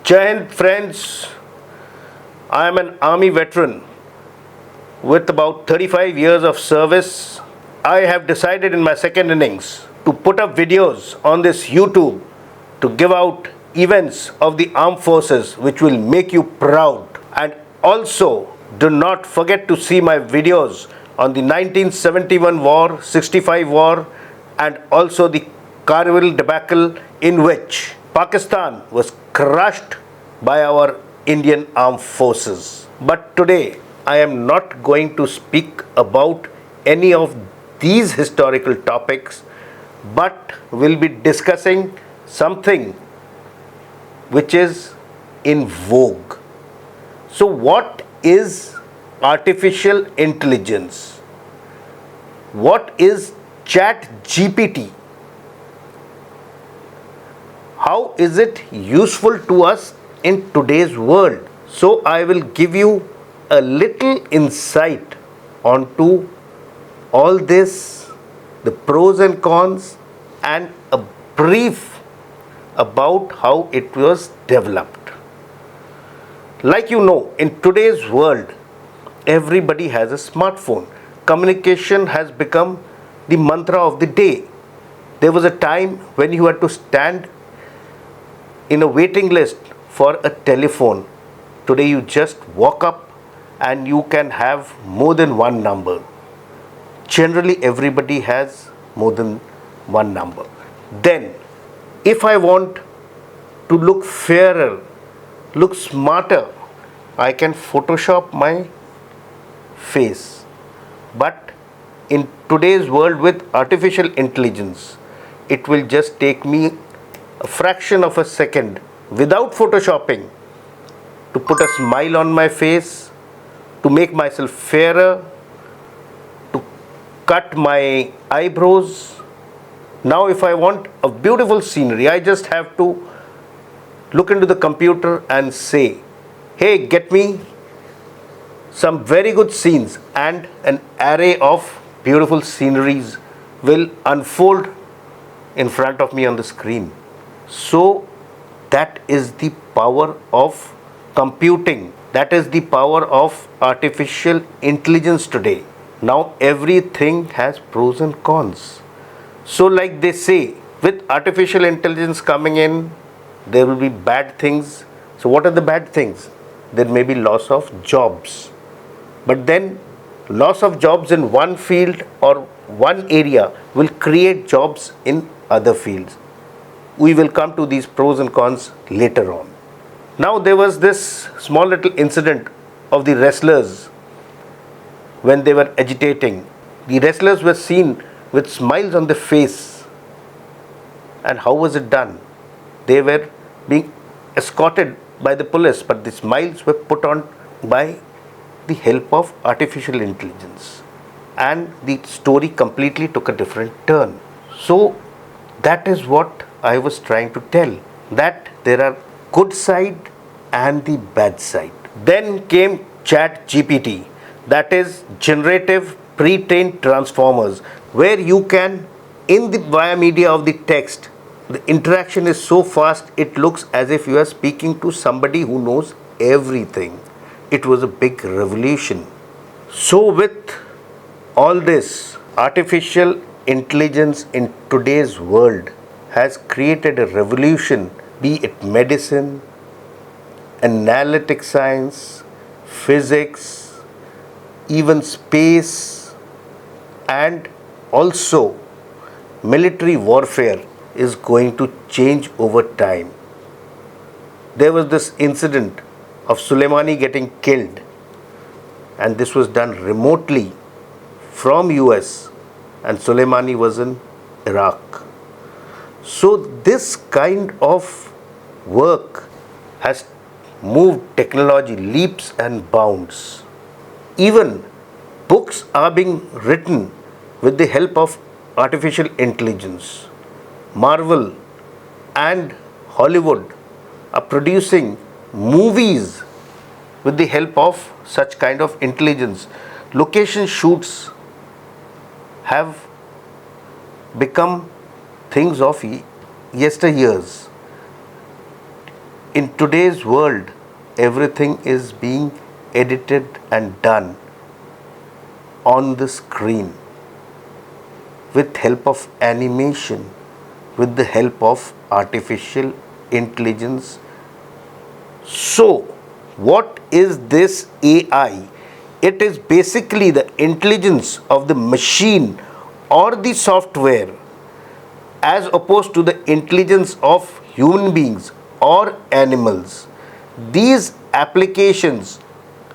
Jai Hind, friends. I am an army veteran with about 35 years of service. I have decided in my second innings to put up videos on this YouTube to give out events of the armed forces which will make you proud. And also, do not forget to see my videos on the 1971 war, 65 war, and also the Kargil debacle, in which Pakistan was crushed by our Indian armed forces. But today I am not going to speak about any of these historical topics, but will be discussing something which is in vogue. So what is artificial intelligence? What is Chat GPT? How is it useful to us in today's world? So I will give you a little insight onto all this, the pros and cons, and a brief about how it was developed. Like you know, in today's world, everybody has a smartphone. Communication has become the mantra of the day. There was a time when you had to stand in a waiting list for a telephone. Today you just walk up and you can have more than one number. Generally everybody has more than one number. Then if I want to look fairer, look smarter, I can Photoshop my face. But in today's world with artificial intelligence, it will just take me a fraction of a second without photoshopping to put a smile on my face, to make myself fairer, to cut my eyebrows. Now if I want a beautiful scenery, I just have to look into the computer and say, hey, get me some very good scenes, and an array of beautiful sceneries will unfold in front of me on the screen. So that is the power of computing. That is the power of artificial intelligence today. Now everything has pros and cons. So like they say, with artificial intelligence coming in, there will be bad things. So what are the bad things? There may be loss of jobs. But then loss of jobs in one field or one area will create jobs in other fields. We will come to these pros and cons later on. Now there was this small little incident of the wrestlers when they were agitating. The wrestlers were seen with smiles on their face. And how was it done? They were being escorted by the police, but the smiles were put on by the help of artificial intelligence. And the story completely took a different turn. So that is what I was trying to tell, that there are good side and the bad side. Then came Chat GPT, that is generative pre-trained transformers, where you can, in the via media of the text, the interaction is so fast, it looks as if you are speaking to somebody who knows everything. It was a big revolution. So with all this, artificial intelligence in today's world has created a revolution, be it medicine, analytic science, physics, even space, and also military warfare is going to change over time. There was this incident of Soleimani getting killed, and this was done remotely from US, and Soleimani was in Iraq. So this kind of work has moved technology leaps and bounds. Even books are being written with the help of artificial intelligence. Marvel and Hollywood are producing movies with the help of such kind of intelligence. Location shoots have become things of yesteryears. In today's world, everything is being edited and done on the screen with help of animation, with the help of artificial intelligence. So, what is this AI? It is basically the intelligence of the machine or the software as opposed to the intelligence of human beings or animals. These applications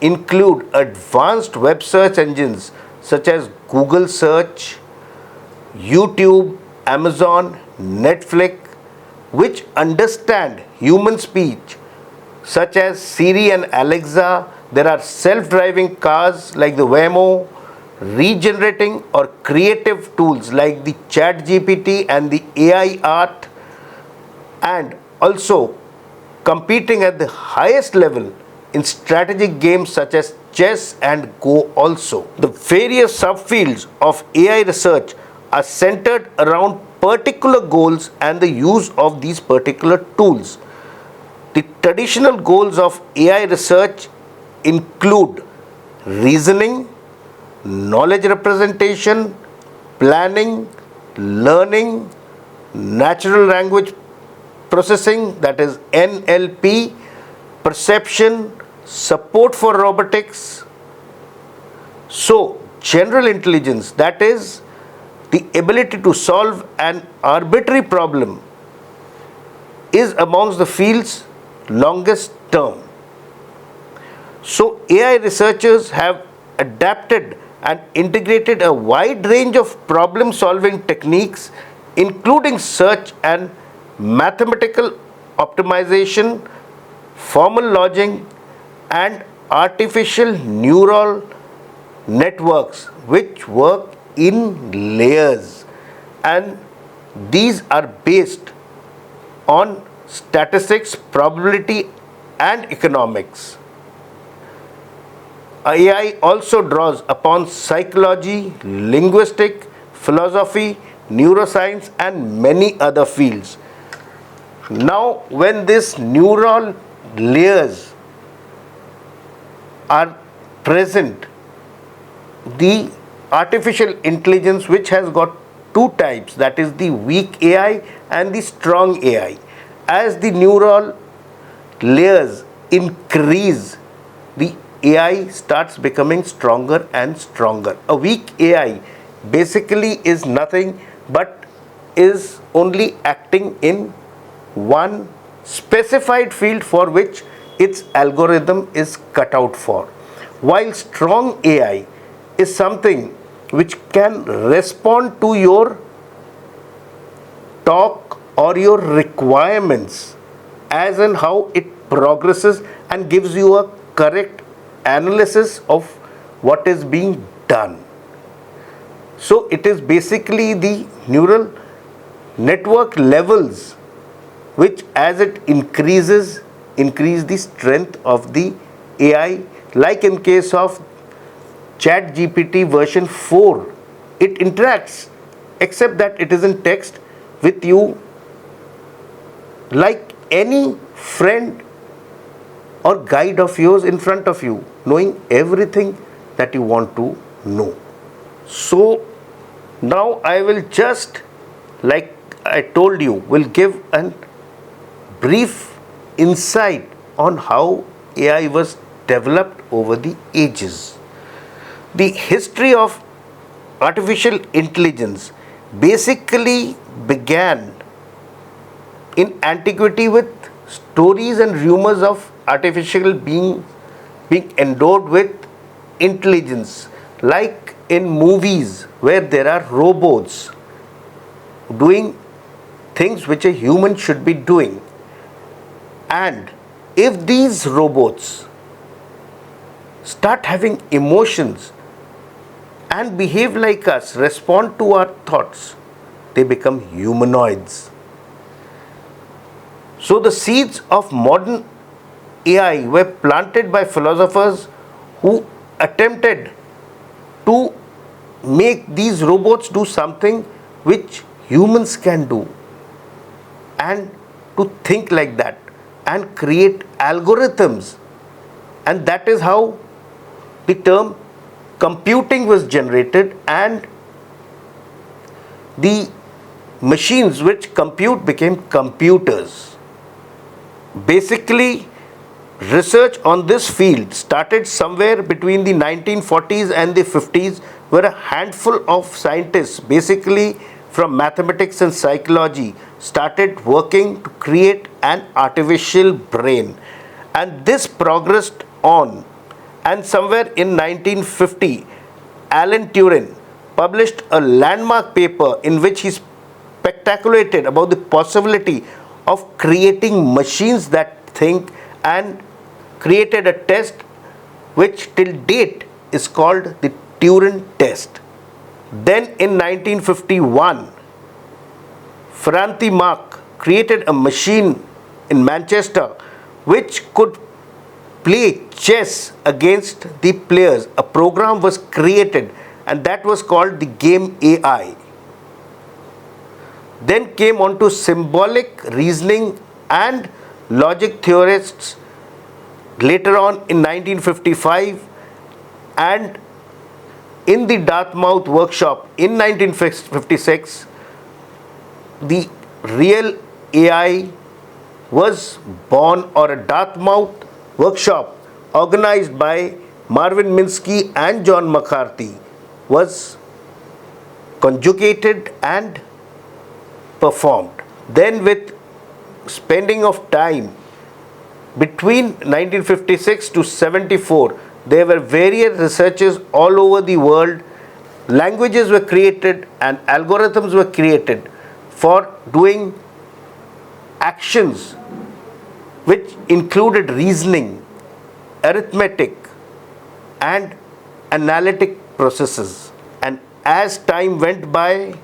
include advanced web search engines such as Google Search, YouTube, Amazon, Netflix, which understand human speech such as Siri and Alexa. There are self-driving cars like the Waymo, regenerating or creative tools like the Chat GPT and the AI art, and also competing at the highest level in strategic games such as chess and Go also. The various subfields of AI research are centered around particular goals and the use of these particular tools. The traditional goals of AI research include reasoning, knowledge representation, planning, learning, natural language processing, that is NLP, perception, support for robotics. So, general intelligence, that is the ability to solve an arbitrary problem, is amongst the field's longest term. So, AI researchers have adapted and integrated a wide range of problem solving techniques, including search and mathematical optimization, formal logic, and artificial neural networks, which work in layers, and these are based on statistics, probability, and economics. AI also draws upon psychology, linguistics, philosophy, neuroscience, and many other fields. Now, when these neural layers are present, the artificial intelligence, which has got two types, that is the weak AI and the strong AI. As the neural layers increase, the AI starts becoming stronger and stronger. A weak AI basically is nothing but is only acting in one specified field for which its algorithm is cut out for. While strong AI is something which can respond to your talk or your requirements as and how it progresses and gives you a correct analysis of what is being done. So it is basically the neural network levels which, as it increase the strength of the AI. Like in case of Chat GPT version 4, it interacts, except that it is in text, with you like any friend or guide of yours in front of you, knowing everything that you want to know. So now I will just, like I told you, will give a brief insight on how AI was developed over the ages. The history of artificial intelligence basically began in antiquity with stories and rumors of artificial being endowed with intelligence, like in movies where there are robots doing things which a human should be doing. And if these robots start having emotions and behave like us, respond to our thoughts, they become humanoids. So the seeds of modern AI were planted by philosophers who attempted to make these robots do something which humans can do and to think like that. and create algorithms. And that is how the term computing was generated, and the machines which compute became computers. Basically, research on this field started somewhere between the 1940s and the 50s, where a handful of scientists, basically from mathematics and psychology, started working to create an artificial brain. And this progressed on, and somewhere in 1950, Alan Turing published a landmark paper in which he speculated about the possibility of creating machines that think, and created a test which till date is called the Turing test. Then in 1951, Franti Mark created a machine in Manchester which could play chess against the players. A program was created, and that was called the game AI. Then came on to symbolic reasoning and logic theorists later on in 1955, and in the Dartmouth workshop in 1956, the real AI was born, or a Dartmouth workshop organized by Marvin Minsky and John McCarthy was conjugated and performed. Then, with spending of time between 1956 to 74, there were various researches all over the world. Languages were created and algorithms were created for doing actions which included reasoning, arithmetic, and analytic processes. And as time went by,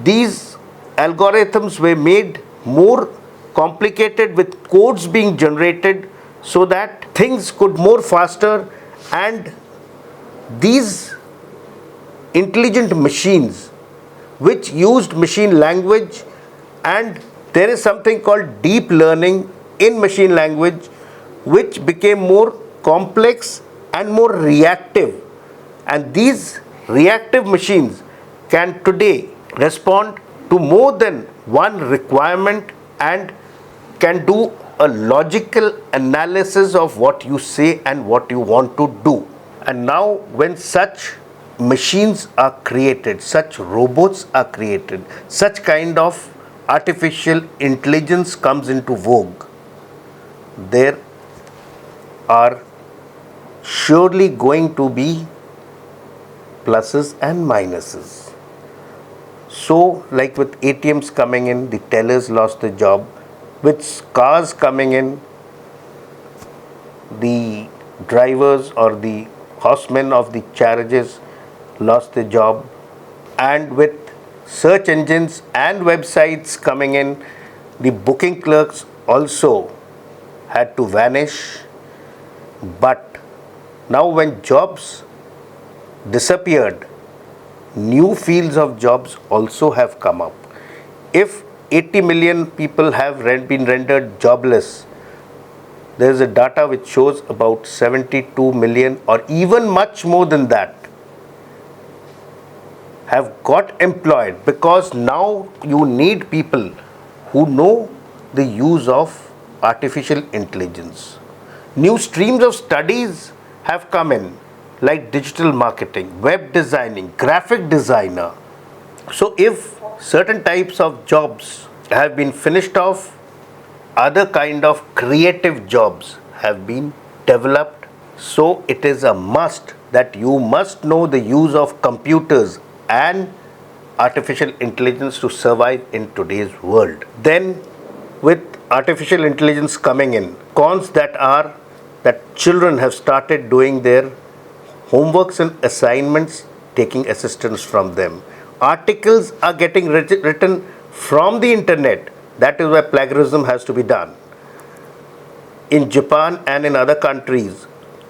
these algorithms were made more complicated, with codes being generated so that things could more faster, and these intelligent machines which used machine language, and there is something called deep learning in machine language, which became more complex and more reactive. And these reactive machines can today respond to more than one requirement and can do a logical analysis of what you say and what you want to do. And now, when such machines are created, such robots are created, such kind of artificial intelligence comes into vogue, there are surely going to be pluses and minuses. So, like with ATMs coming in, the tellers lost their job. With cars coming in, the drivers or the horsemen of the carriages lost their job. And with search engines and websites coming in, the booking clerks also had to vanish. But now, when jobs disappeared, new fields of jobs also have come up. If 80 million people have been rendered jobless, there is a data which shows about 72 million, or even much more than that, have got employed, because now you need people who know the use of artificial intelligence. New streams of studies have come in, like digital marketing, web designing, graphic designer. So if certain types of jobs have been finished off, other kind of creative jobs have been developed. So it is a must that you must know the use of computers and artificial intelligence to survive in today's world. Then, with artificial intelligence coming in, cons that are that children have started doing their homeworks and assignments, taking assistance from them. Articles are getting written from the internet. That is why plagiarism has to be done. In Japan and in other countries,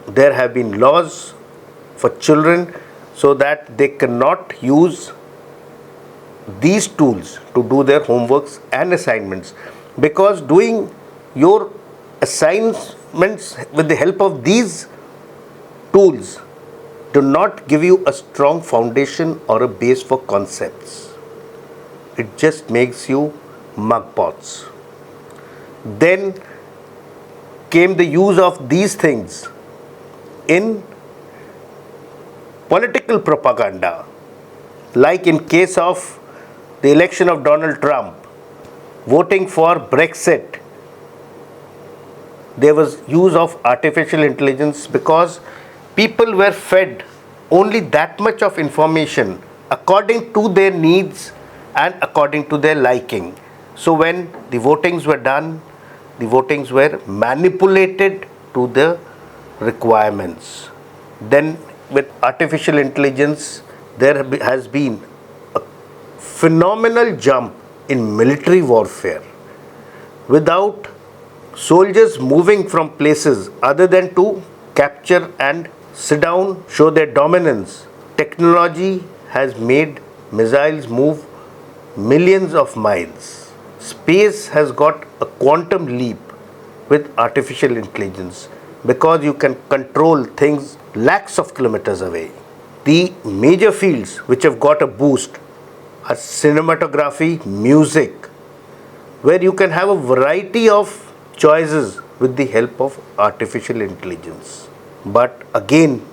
there have been laws for children so that they cannot use these tools to do their homeworks and assignments, because doing your assignments with the help of these tools do not give you a strong foundation or a base for concepts. It just makes you mugpots. Then came the use of these things in political propaganda, like in case of the election of Donald Trump, voting for Brexit. There was use of artificial intelligence because people were fed only that much of information according to their needs and according to their liking. So when the votings were done, the votings were manipulated to the requirements. Then with artificial intelligence, there has been a phenomenal jump in military warfare. Without soldiers moving from places other than to capture and sit down, show their dominance, technology has made missiles move millions of miles. Space has got a quantum leap with artificial intelligence because you can control things lakhs of kilometers away. The major fields which have got a boost are cinematography, music, where you can have a variety of choices with the help of artificial intelligence. But again,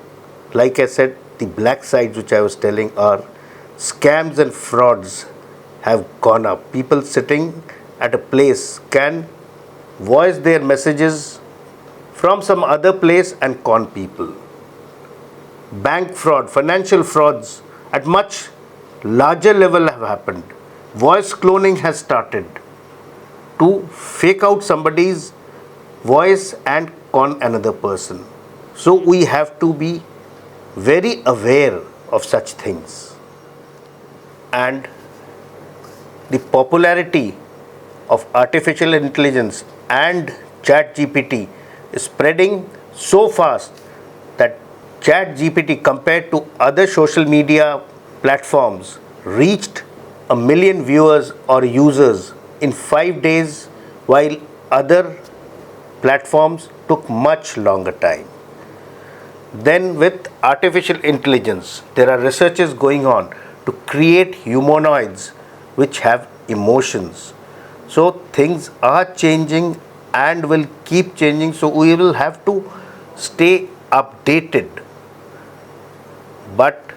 like I said, the black sides which I was telling are scams and frauds have gone up. People sitting at a place can voice their messages from some other place and con people. Bank fraud, financial frauds at much larger level have happened. Voice cloning has started to fake out somebody's voice and con another person. So we have to be very aware of such things. And the popularity of artificial intelligence and ChatGPT is spreading so fast that ChatGPT compared to other social media platforms reached 1 million viewers or users in 5 days, while other platforms took much longer time. Then with artificial intelligence, there are researches going on to create humanoids which have emotions. So things are changing and will keep changing, so we will have to stay updated. But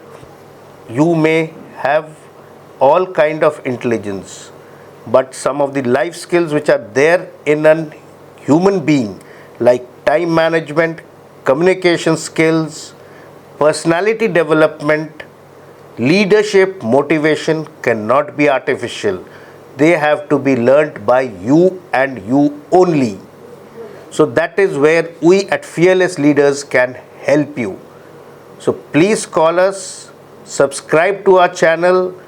you may have all kind of intelligence, but some of the life skills which are there in a human being, like time management, communication skills, personality development, leadership, motivation, cannot be artificial. They have to be learnt by you and you only. So that is where we at Fearless Leaders can help you. So please call us, subscribe to our channel,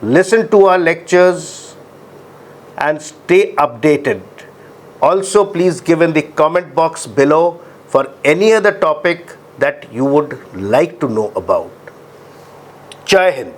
listen to our lectures and stay updated. Also please give in the comment box below for any other topic that you would like to know about. Jai Hind.